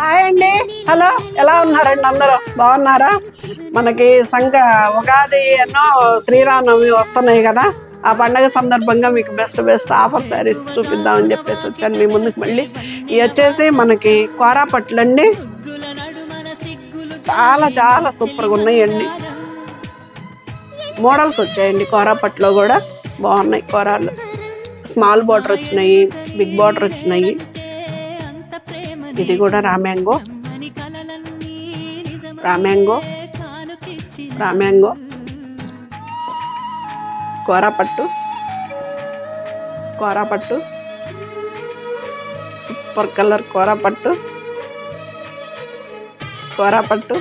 Hi అండి, hello, ఎలా ఉన్నారండి? అందరూ బాగున్నారా? మనకి ఉగాది ఎన్నో శ్రీరామనవమి వస్తున్నాయి కదా. ఆ పండగ సందర్భంగా మీకు బెస్ట్ ఆఫర్ శారీస్ చూపిద్దామని చెప్పేసి వచ్చాను మీ ముందుకు. మళ్ళీ ఇవి వచ్చేసి మనకి కోరాపట్లు అండి. చాలా చాలా సూపర్గా ఉన్నాయండి. మోడల్స్ వచ్చాయండి కోరాపట్లో కూడా, బాగున్నాయి కోరాలు. స్మాల్ బార్డర్ వచ్చినాయి, బిగ్ బార్డర్ వచ్చినాయి. ఇది కూడా రామ్యాంగో కోరాపట్టు సూపర్ కలర్ కోరాపట్టు కోరాపట్టు